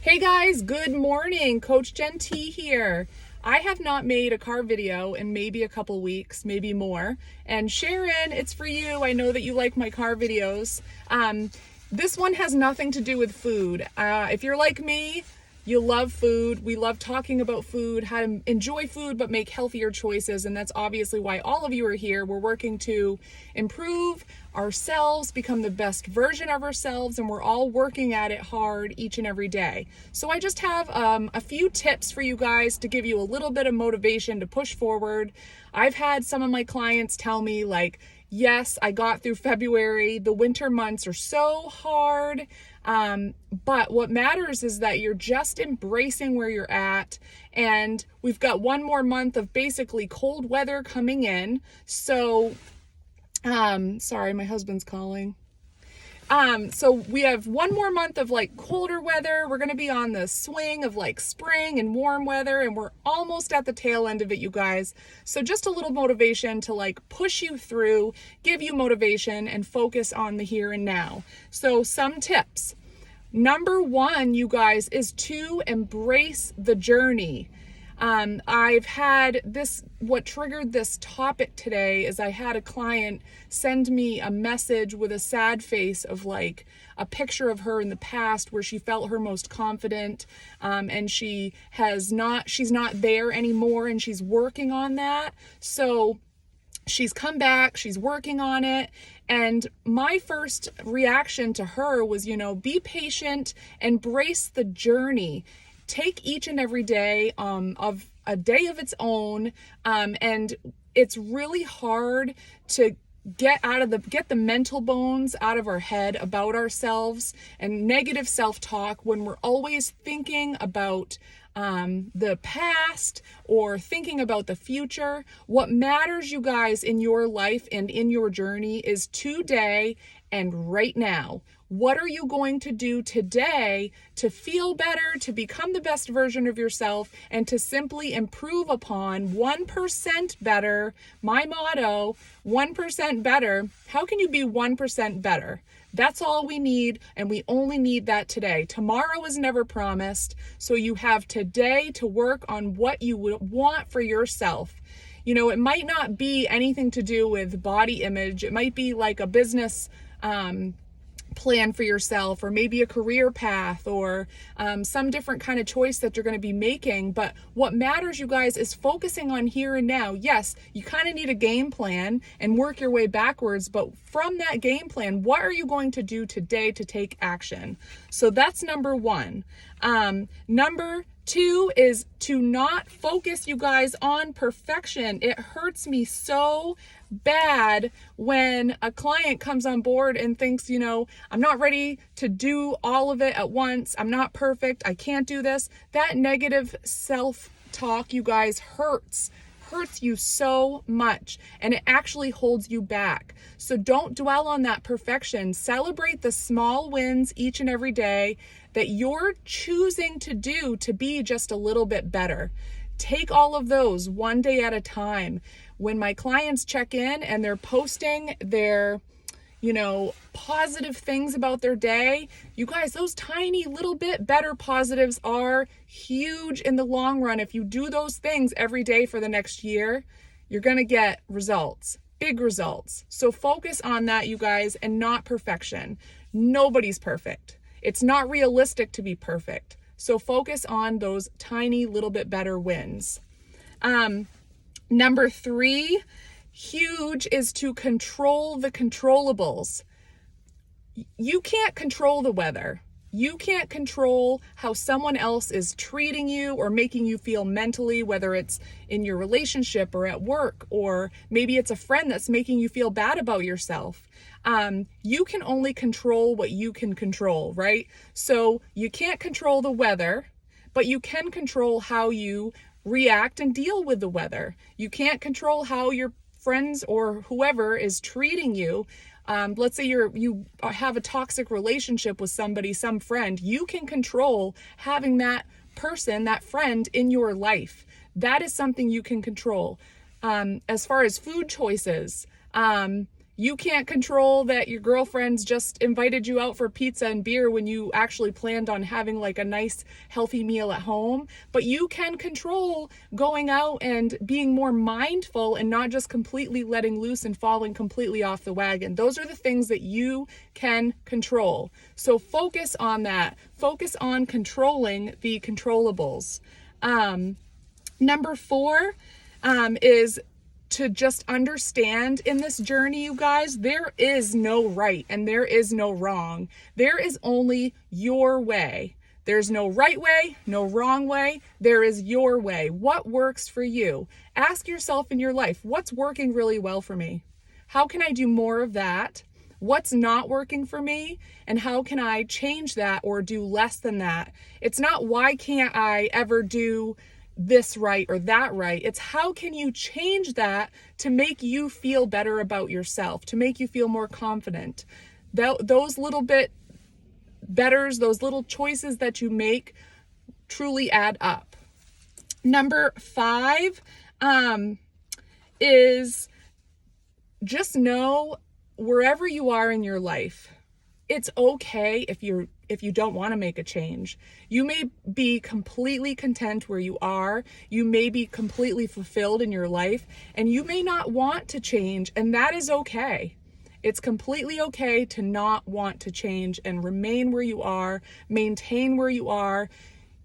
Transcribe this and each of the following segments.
Hey guys, good morning. Coach Jen T here. I have not made a car video in maybe a couple weeks, maybe more. And Sharon, it's for you. I know that you like my car videos. This one has nothing to do with food. If you're like me, you love food. We love talking about food, how to enjoy food, but make healthier choices. And that's obviously why all of you are here. We're working to improve ourselves, become the best version of ourselves, and we're all working at it hard each and every day. So I just have a few tips for you guys to give you a little bit of motivation to push forward. I've had some of my clients tell me like, yes, I got through February. The winter months are so hard. But what matters is that you're just embracing where you're at. And we've got one more month of basically cold weather coming in. So, sorry, my husband's calling. So we have one more month of like colder weather. We're going to be on the swing of like spring and warm weather, and we're almost at the tail end of it, you guys. So just a little motivation to like push you through, give you motivation, and focus on the here and now. So some tips. Number one, you guys, is to embrace the journey. I've had this, what triggered this topic today is I had a client send me a message with a sad face of like a picture of her in the past where she felt her most confident, and she's not there anymore, and she's working on that. So she's come back, she's working on it. And my first reaction to her was, be patient, embrace the journey. Take each and every day of a day of its own, and it's really hard to get the mental bones out of our head about ourselves and negative self-talk when we're always thinking about the past or thinking about the future. What matters, you guys, in your life and in your journey is today and right now. What are you going to do today to feel better, to become the best version of yourself, and to simply improve upon 1% better? My motto, 1% better. How can you be 1% better? That's all we need, and we only need that today. Tomorrow is never promised, so you have today to work on what you want for yourself. It might not be anything to do with body image. It might be like a business plan for yourself, or maybe a career path, or some different kind of choice that you're going to be making. But what matters, you guys, is focusing on here and now. Yes, you kind of need a game plan and work your way backwards, but from that game plan, what are you going to do today to take action? So that's number one. Number two is to not focus, you guys, on perfection. It hurts me so bad when a client comes on board and thinks, I'm not ready to do all of it at once. I'm not perfect. I can't do this. That negative self-talk, you guys, hurts you so much, and it actually holds you back. So don't dwell on that perfection. Celebrate the small wins each and every day that you're choosing to do to be just a little bit better. Take all of those one day at a time. When my clients check in and they're posting their positive things about their day, you guys, those tiny little bit better positives are huge in the long run. If you do those things every day for the next year, you're going to get results, big results. So focus on that, you guys, and not perfection. Nobody's perfect. It's not realistic to be perfect. So focus on those tiny little bit better wins. Number three, huge, is to control the controllables. You can't control the weather. You can't control how someone else is treating you or making you feel mentally, whether it's in your relationship or at work, or maybe it's a friend that's making you feel bad about yourself. You can only control what you can control, right? So you can't control the weather, but you can control how you react and deal with the weather. You can't control how your friends or whoever is treating you. Let's say you have a toxic relationship with somebody, some friend. You can control having that person, that friend in your life. That is something you can control. As far as food choices, You can't control that your girlfriend's just invited you out for pizza and beer when you actually planned on having like a nice healthy meal at home. But you can control going out and being more mindful and not just completely letting loose and falling completely off the wagon. Those are the things that you can control. So focus on that. Focus on controlling the controllables. Number 4 is to just understand in this journey, you guys, there is no right and there is no wrong. There is only your way. There's no right way, no wrong way. There is your way. What works for you? Ask yourself in your life, what's working really well for me? How can I do more of that? What's not working for me? And how can I change that or do less than that? It's not why can't I ever do this right or that right. It's how can you change that to make you feel better about yourself, to make you feel more confident. Those little bit betters, those little choices that you make truly add up. Number 5 is just know wherever you are in your life, it's okay if you don't want to make a change. You may be completely content where you are. You may be completely fulfilled in your life, and you may not want to change, and that is okay. It's completely okay to not want to change and remain where you are, maintain where you are.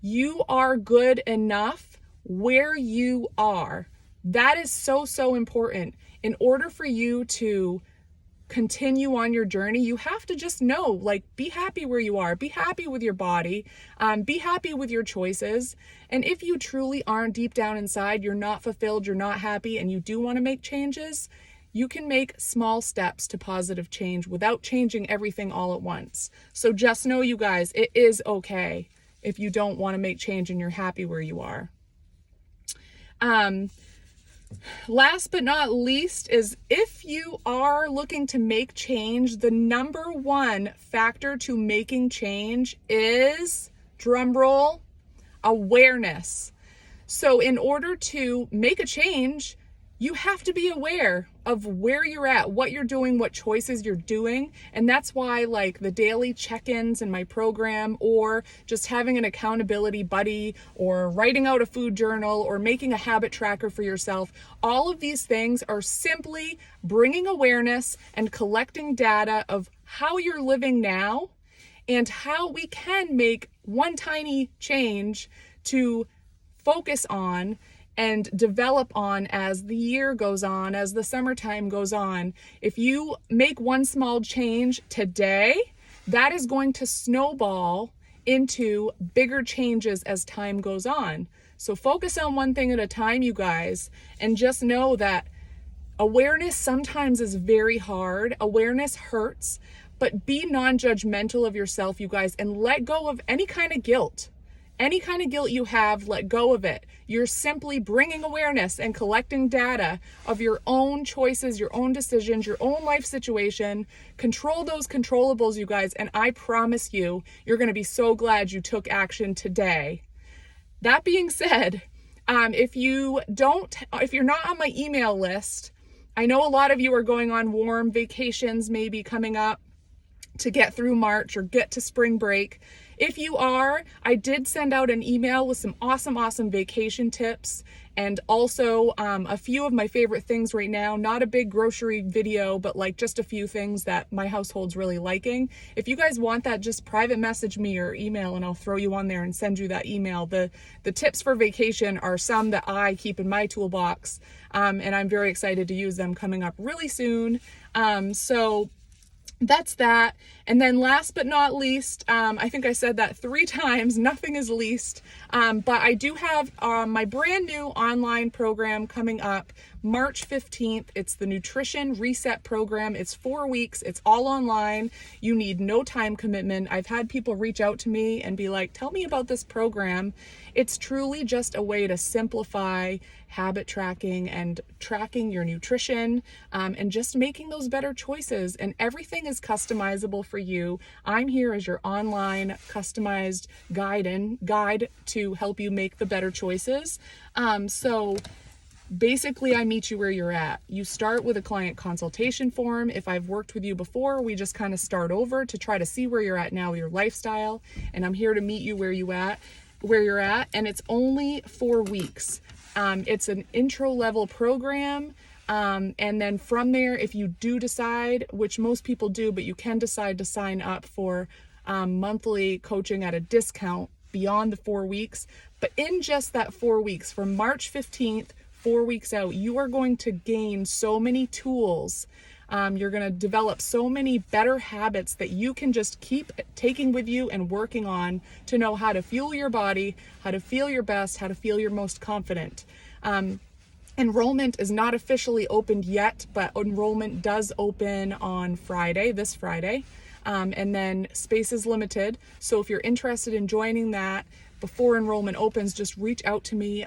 You are good enough where you are. That is so, so important. In order for you to continue on your journey, you have to just know, like, be happy where you are, be happy with your body, be happy with your choices. And if you truly aren't deep down inside, you're not fulfilled, you're not happy, and you do want to make changes, you can make small steps to positive change without changing everything all at once. So just know, you guys, it is okay if you don't want to make change and you're happy where you are. Last but not least is if you are looking to make change, the number 1 factor to making change is, drum roll, awareness. So in order to make a change, you have to be aware of where you're at, what you're doing, what choices you're doing. And that's why, like, the daily check-ins in my program, or just having an accountability buddy, or writing out a food journal, or making a habit tracker for yourself, all of these things are simply bringing awareness and collecting data of how you're living now and how we can make one tiny change to focus on and develop on as the year goes on, as the summertime goes on. If you make one small change today, that is going to snowball into bigger changes as time goes on. So focus on one thing at a time, you guys, and just know that awareness sometimes is very hard. Awareness hurts, but be non-judgmental of yourself, you guys, and let go of any kind of guilt. Any kind of guilt you have, let go of it. You're simply bringing awareness and collecting data of your own choices, your own decisions, your own life situation. Control those controllables, you guys, and I promise you, you're going to be so glad you took action today. That being said, if you're not on my email list, I know a lot of you are going on warm vacations maybe coming up to get through March or get to spring break. If you are, I did send out an email with some awesome vacation tips, and also a few of my favorite things right now. Not a big grocery video, but like just a few things that my household's really liking. If you guys want that, just private message me or email and I'll throw you on there and send you that email. The tips for vacation are some that I keep in my toolbox, and I'm very excited to use them coming up really soon. So that's that. And then last but not least, I think I said that 3 times, nothing is least, but I do have my brand new online program coming up March 15th. It's the Nutrition Reset Program. It's 4 weeks. It's all online. You need no time commitment. I've had people reach out to me and be like, tell me about this program. It's truly just a way to simplify habit tracking and tracking your nutrition, and just making those better choices. And everything is customizable for you. I'm here as your online customized guide to help you make the better choices. So Basically, I meet you where you're at. You start with a client consultation form. If I've worked with you before, we just kind of start over to try to see where you're at now, your lifestyle, and I'm here to meet you where you're at, and it's only 4 weeks. It's an intro level program. And then from there, if you do decide, which most people do, but you can decide to sign up for monthly coaching at a discount beyond the 4 weeks. But in just that 4 weeks, from March 15th, 4 weeks out, you are going to gain so many tools. You're going to develop so many better habits that you can just keep taking with you and working on to know how to fuel your body, how to feel your best, how to feel your most confident. Enrollment is not officially opened yet, but enrollment does open on Friday, this Friday. And then space is limited. So if you're interested in joining that before enrollment opens, just reach out to me.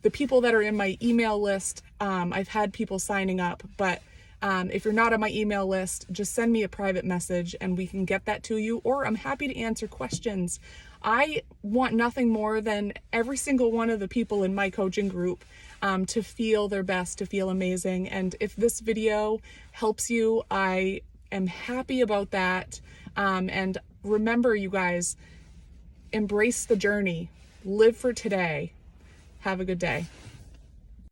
The people that are in my email list, I've had people signing up, but if you're not on my email list, just send me a private message and we can get that to you, or I'm happy to answer questions. I want nothing more than every single one of the people in my coaching group to feel their best, to feel amazing. And if this video helps you, I am happy about that. And remember, you guys, embrace the journey, live for today. Have a good day.